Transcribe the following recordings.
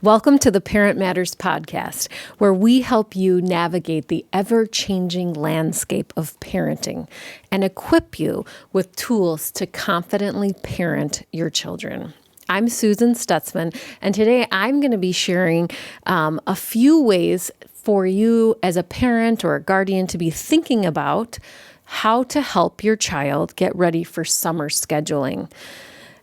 Welcome to the Parent Matters podcast, where we help you navigate the ever-changing landscape of parenting and equip you with tools to confidently parent your children. I'm Susan Stutzman, and today I'm going to be sharing a few ways for you as a parent or a guardian to be thinking about how to help your child get ready for summer scheduling.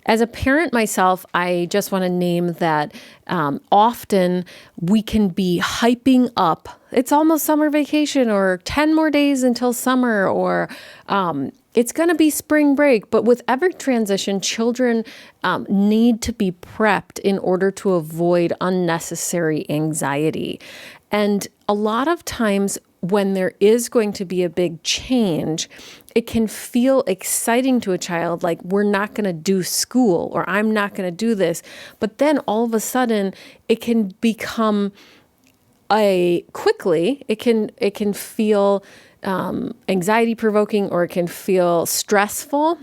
As a parent myself, I just want to name that often we can be hyping up, it's almost summer vacation, or 10 more days until summer, or it's going to be spring break. But with every transition, children need to be prepped in order to avoid unnecessary anxiety. And a lot of times when there is going to be a big change, it can feel exciting to a child, like we're not going to do school or I'm not going to do this. But then all of a sudden it can become it can feel anxiety provoking, or it can feel stressful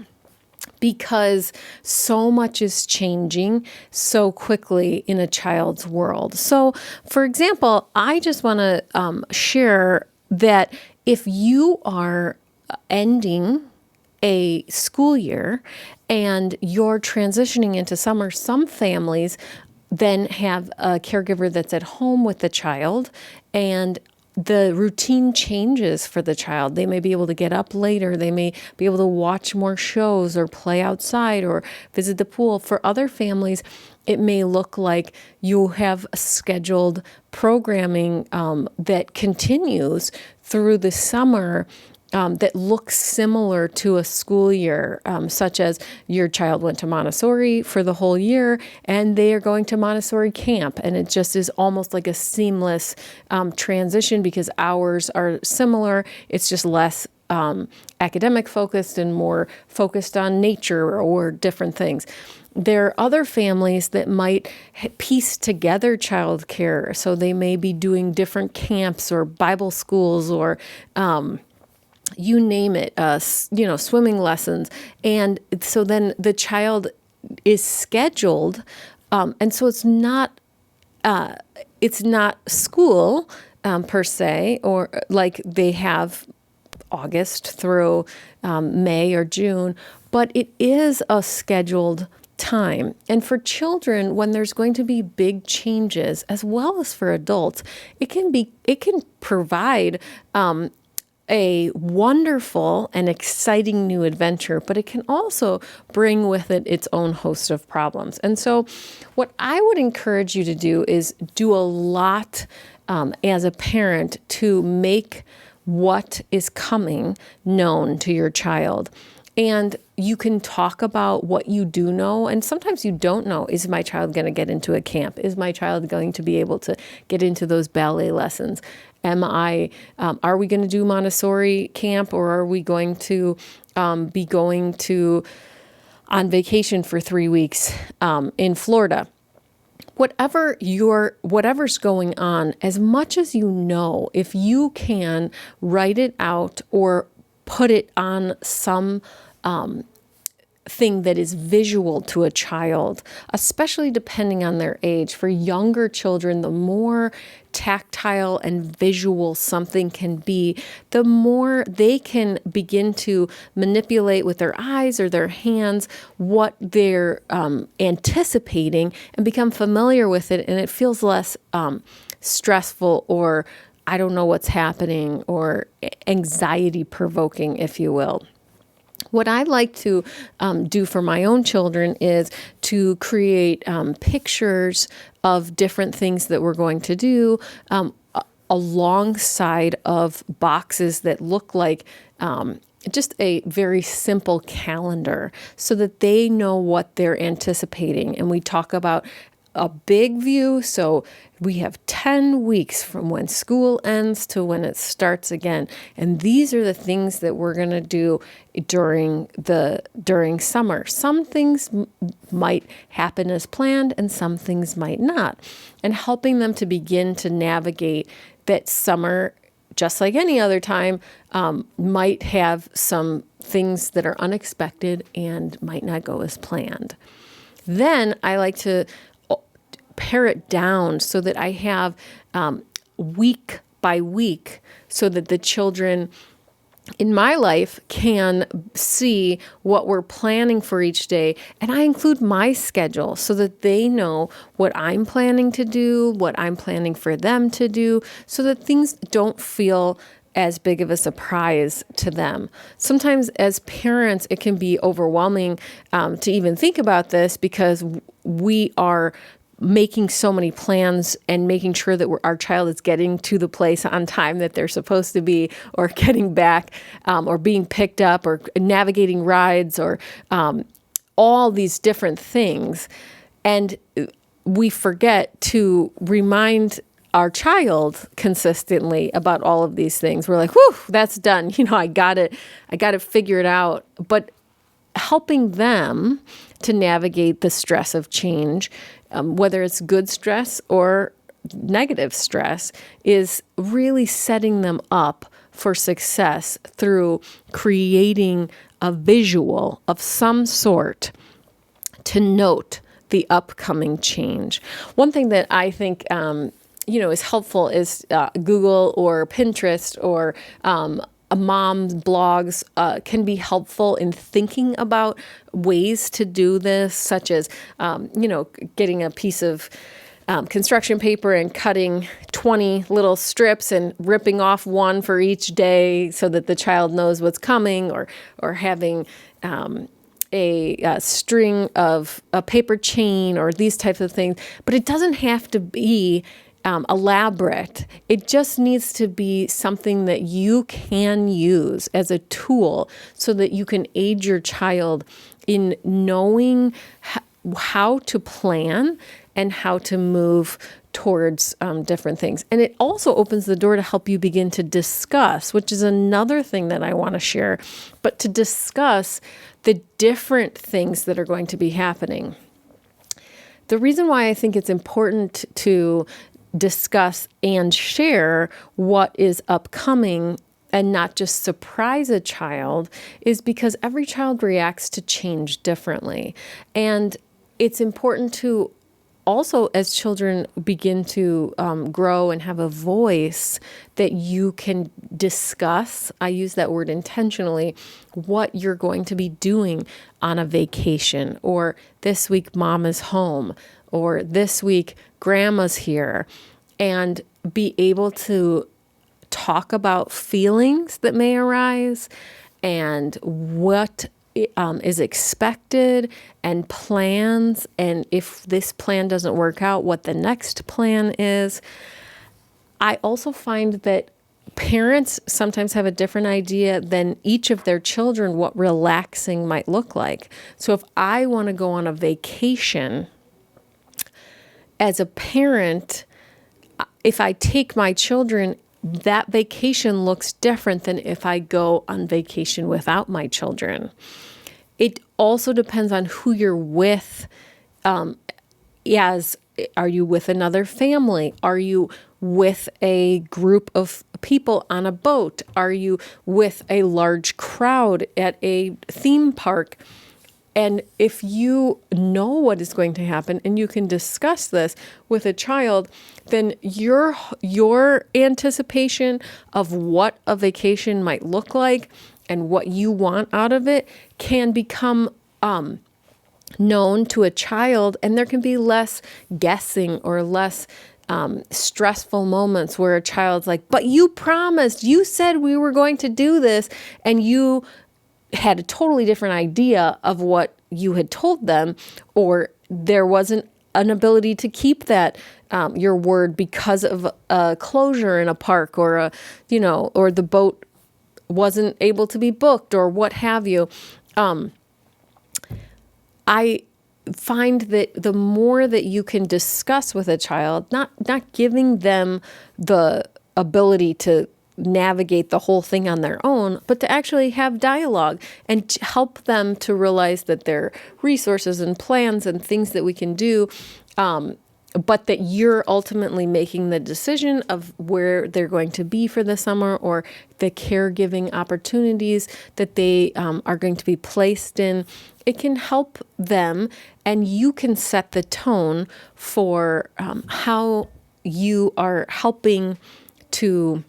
because so much is changing so quickly in a child's world. So, for example, I just want to share that if you are ending a school year and you're transitioning into summer, some families then have a caregiver that's at home with the child, and the routine changes for the child. They may be able to get up later. They may be able to watch more shows or play outside or visit the pool. For other families, it may look like you have scheduled programming that continues through the summer that looks similar to a school year, such as your child went to Montessori for the whole year and they are going to Montessori camp. And it just is almost like a seamless transition because hours are similar. It's just less academic focused and more focused on nature or different things. There are other families that might piece together childcare. So they may be doing different camps or Bible schools or you name it, swimming lessons. And so then the child is scheduled. And so it's not school per se, or like they have August through May or June, but it is a scheduled time. And for children, when there's going to be big changes, as well as for adults, it can provide a wonderful and exciting new adventure, but it can also bring with it its own host of problems. And so what I would encourage you to do is do a lot as a parent to make what is coming known to your child. And you can talk about what you do know. And sometimes you don't know. Is my child going to get into a camp? Is my child going to be able to get into those ballet lessons? Are we going to do Montessori camp, or are we going to be going on vacation for 3 weeks in Florida? Whatever's going on, as much as you know, if you can write it out or put it on some thing that is visual to a child, especially depending on their age. For younger children, the more tactile and visual something can be, the more they can begin to manipulate with their eyes or their hands what they're anticipating and become familiar with it, and it feels less stressful or I don't know what's happening or anxiety provoking, if you will. What I like to do for my own children is to create pictures of different things that we're going to do alongside of boxes that look like just a very simple calendar so that they know what they're anticipating. And we talk about a big view. So we have 10 weeks from when school ends to when it starts again. And these are the things that we're going to do during summer. Some things might happen as planned and some things might not. And helping them to begin to navigate that summer, just like any other time, might have some things that are unexpected and might not go as planned. Then I like to pare it down so that I have week by week, so that the children in my life can see what we're planning for each day. And I include my schedule so that they know what I'm planning to do, what I'm planning for them to do, so that things don't feel as big of a surprise to them. Sometimes as parents, it can be overwhelming to even think about this, because we are making so many plans and making sure that our child is getting to the place on time that they're supposed to be, or getting back, or being picked up, or navigating rides, or all these different things. And we forget to remind our child consistently about all of these things. We're like, whew, that's done. I got it figured out. But helping them to navigate the stress of change, whether it's good stress or negative stress, is really setting them up for success through creating a visual of some sort to note the upcoming change. One thing that I think is helpful is Google or Pinterest or mom's blogs can be helpful in thinking about ways to do this, such as, getting a piece of construction paper and cutting 20 little strips and ripping off one for each day so that the child knows what's coming, or having a string of a paper chain, or these types of things. But it doesn't have to be elaborate. It just needs to be something that you can use as a tool so that you can aid your child in knowing how to plan and how to move towards different things. And it also opens the door to help you begin to discuss, which is another thing that I want to share, but to discuss the different things that are going to be happening. The reason why I think it's important to discuss and share what is upcoming and not just surprise a child is because every child reacts to change differently. And it's important to also, as children begin to grow and have a voice, that you can discuss, I use that word intentionally, what you're going to be doing on a vacation, or this week mom is home, or this week grandma's here, and be able to talk about feelings that may arise and what is expected, and plans, and if this plan doesn't work out, what the next plan is. I also find that parents sometimes have a different idea than each of their children what relaxing might look like. So if I want to go on a vacation, as a parent, if I take my children, that vacation looks different than if I go on vacation without my children. It also depends on who you're with. Are you with another family? Are you with a group of people on a boat? Are you with a large crowd at a theme park? And if you know what is going to happen and you can discuss this with a child, then your anticipation of what a vacation might look like and what you want out of it can become known to a child, and there can be less guessing or less stressful moments where a child's like, but you promised, you said we were going to do this, and you had a totally different idea of what you had told them, or there wasn't an ability to keep that your word because of a closure in a park, or or the boat wasn't able to be booked, or what have you. I find that the more that you can discuss with a child, not giving them the ability to navigate the whole thing on their own, but to actually have dialogue and help them to realize that there are resources and plans and things that we can do but that you're ultimately making the decision of where they're going to be for the summer, or the caregiving opportunities that they are going to be placed in. It can help them, and you can set the tone for how you are helping to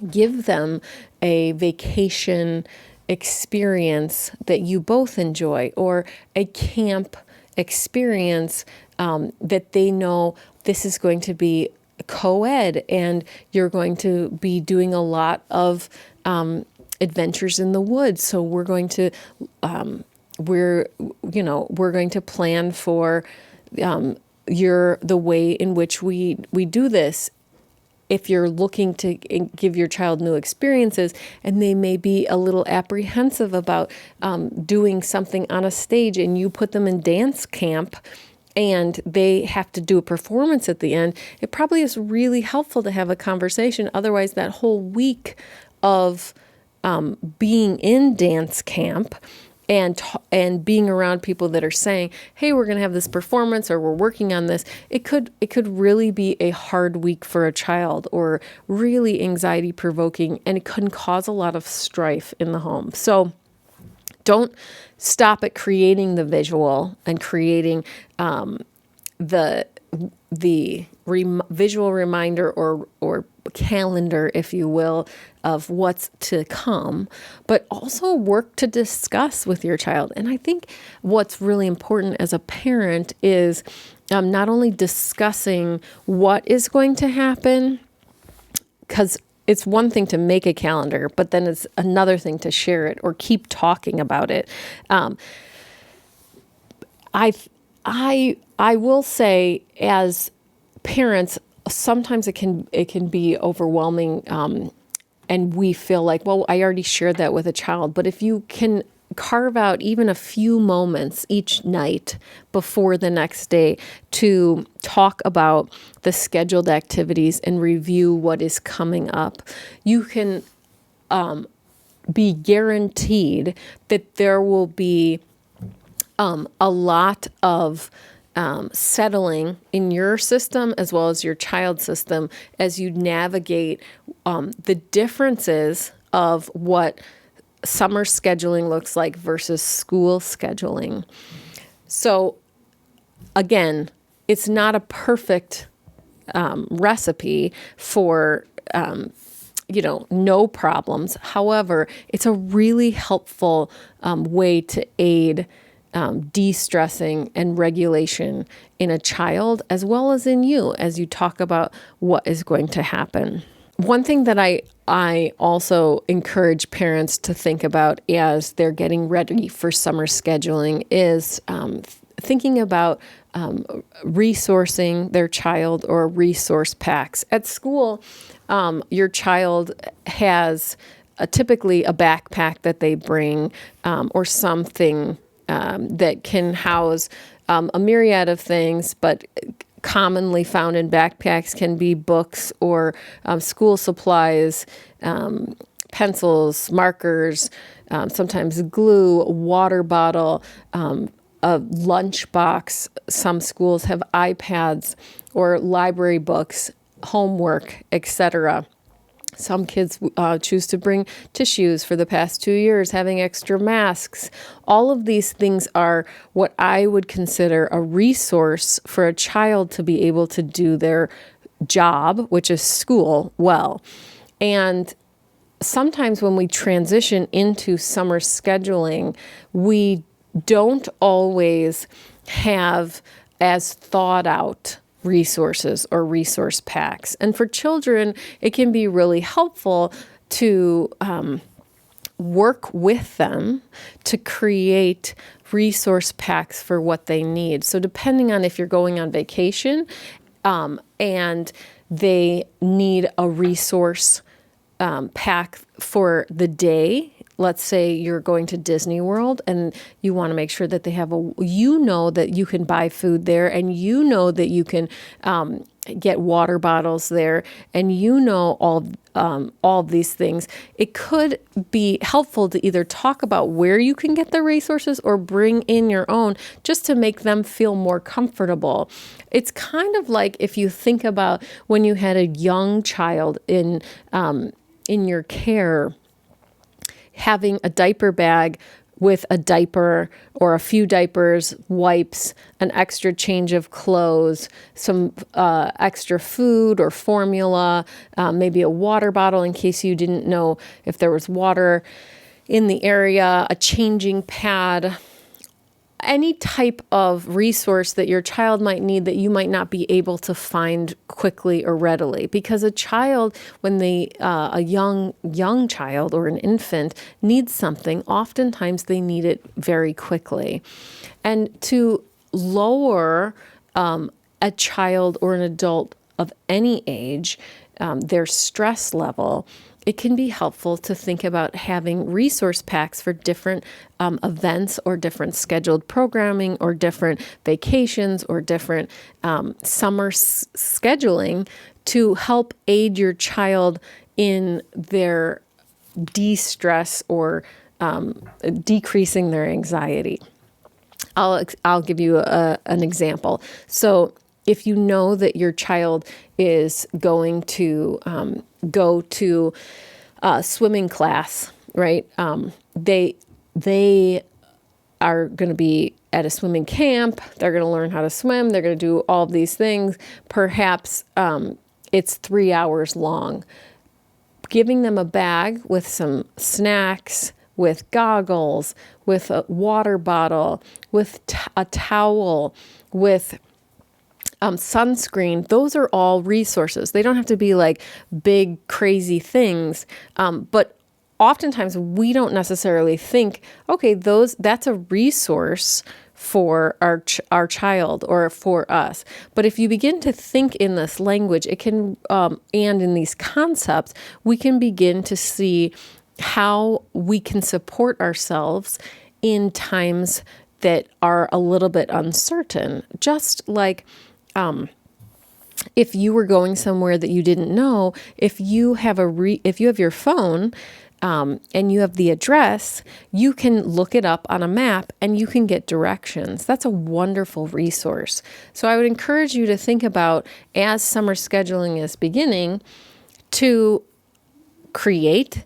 give them a vacation experience that you both enjoy, or a camp experience that they know this is going to be co-ed, and you're going to be doing a lot of adventures in the woods. So we're going to going to plan for the way in which we do this. If you're looking to give your child new experiences, and they may be a little apprehensive about doing something on a stage, and you put them in dance camp and they have to do a performance at the end, it probably is really helpful to have a conversation. Otherwise, that whole week of being in dance camp and being around people that are saying, hey, we're going to have this performance, or we're working on this, it could really be a hard week for a child, or really anxiety provoking, and it can cause a lot of strife in the home. So don't stop at creating the visual and creating the visual reminder or calendar, if you will, of what's to come, but also work to discuss with your child. And I think what's really important as a parent is not only discussing what is going to happen, because it's one thing to make a calendar, but then it's another thing to share it or keep talking about it. I will say, as parents, sometimes it can be overwhelming, and we feel like, well, I already shared that with a child. But if you can carve out even a few moments each night before the next day to talk about the scheduled activities and review what is coming up, you can be guaranteed that there will be a lot of settling in your system as well as your child's system as you navigate the differences of what summer scheduling looks like versus school scheduling. So again, it's not a perfect recipe for no problems. However, it's a really helpful way to aid de-stressing and regulation in a child as well as in you as you talk about what is going to happen. One thing that I also encourage parents to think about as they're getting ready for summer scheduling is thinking about resourcing their child, or resource packs. At school, your child has typically a backpack that they bring, or something that can house a myriad of things, but commonly found in backpacks can be books or school supplies, pencils, markers, sometimes glue, water bottle, a lunch box. Some schools have iPads or library books, homework, etc. Some kids choose to bring tissues for the past 2 years, having extra masks. All of these things are what I would consider a resource for a child to be able to do their job, which is school, well. And sometimes when we transition into summer scheduling, we don't always have as thought out resources or resource packs. And for children, it can be really helpful to work with them to create resource packs for what they need. So depending on if you're going on vacation and they need a resource pack for the day let's say you're going to Disney World and you want to make sure that they have that you can buy food there, and that you can get water bottles there, and all of these things. It could be helpful to either talk about where you can get the resources or bring in your own, just to make them feel more comfortable. It's kind of like if you think about when you had a young child in your care, having a diaper bag with a diaper or a few diapers, wipes, an extra change of clothes, some extra food or formula, maybe a water bottle in case you didn't know if there was water in the area, a changing pad, any type of resource that your child might need that you might not be able to find quickly or readily. Because a child, when a young child or an infant needs something, oftentimes they need it very quickly. And to lower a child or an adult of any age, their stress level, it can be helpful to think about having resource packs for different events or different scheduled programming or different vacations or different summer scheduling to help aid your child in their de-stress or decreasing their anxiety. I'll give you an example. So if you know that your child is going to go to swimming class, right? They are going to be at a swimming camp. They're going to learn how to swim. They're going to do all of these things. Perhaps it's 3 hours long. Giving them a bag with some snacks, with goggles, with a water bottle, with a towel, with sunscreen, those are all resources. They don't have to be like big, crazy things. But oftentimes we don't necessarily think, okay, that's a resource for our child or for us. But if you begin to think in this language, it can, and in these concepts, we can begin to see how we can support ourselves in times that are a little bit uncertain. Just like, if you were going somewhere that you didn't know, if you have your phone, and you have the address, you can look it up on a map and you can get directions. That's a wonderful resource. So I would encourage you to think about, as summer scheduling is beginning, to create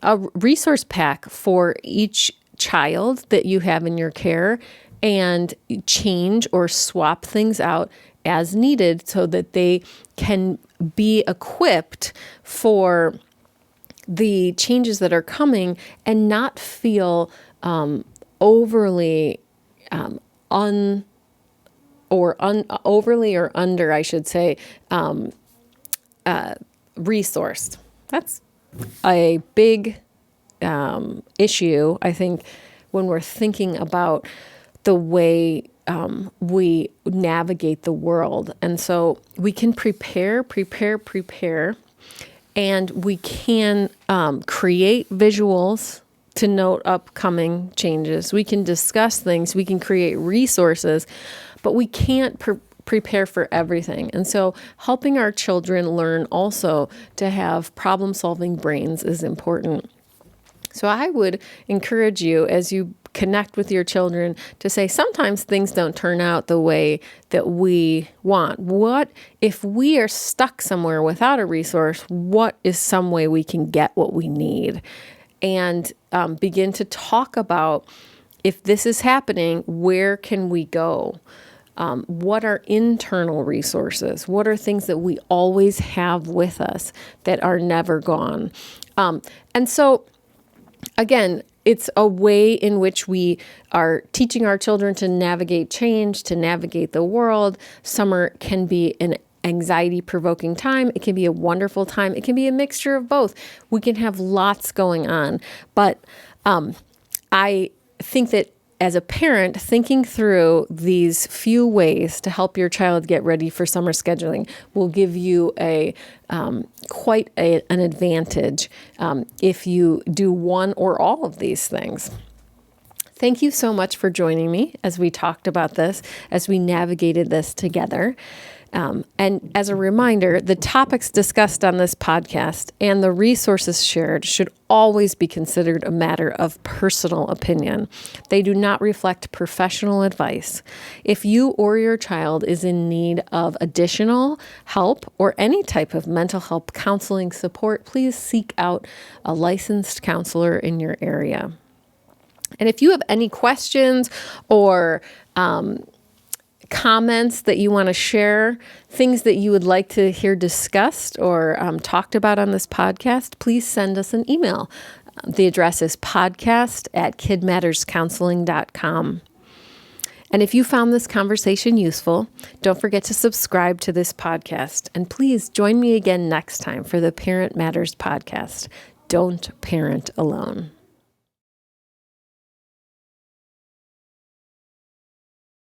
a resource pack for each child that you have in your care and change or swap things out as needed so that they can be equipped for the changes that are coming and not feel overly overly or under, I should say, resourced. That's a big issue, I think, when we're thinking about the way we navigate the world. And so we can prepare, and we can create visuals to note upcoming changes. We can discuss things, we can create resources, but we can't prepare for everything. And so helping our children learn also to have problem-solving brains is important. So I would encourage you, as you connect with your children, to say sometimes things don't turn out the way that we want. What if we are stuck somewhere without a resource? What is some way we can get what we need? And begin to talk about, if this is happening, where can we go? What are internal resources? What are things that we always have with us that are never gone? And so, again, it's a way in which we are teaching our children to navigate change, to navigate the world. Summer can be an anxiety-provoking time. It can be a wonderful time. It can be a mixture of both. We can have lots going on. But I think that as a parent, thinking through these few ways to help your child get ready for summer scheduling will give you quite an advantage if you do one or all of these things. Thank you so much for joining me as we talked about this, as we navigated this together. And as a reminder, the topics discussed on this podcast and the resources shared should always be considered a matter of personal opinion. They do not reflect professional advice. If you or your child is in need of additional help or any type of mental health counseling support, please seek out a licensed counselor in your area. And if you have any questions or comments that you want to share, things that you would like to hear discussed or talked about on this podcast, please send us an email. The address is podcast@kidmatterscounseling.com. And if you found this conversation useful, don't forget to subscribe to this podcast. And please join me again next time for the Parent Matters podcast. Don't parent alone.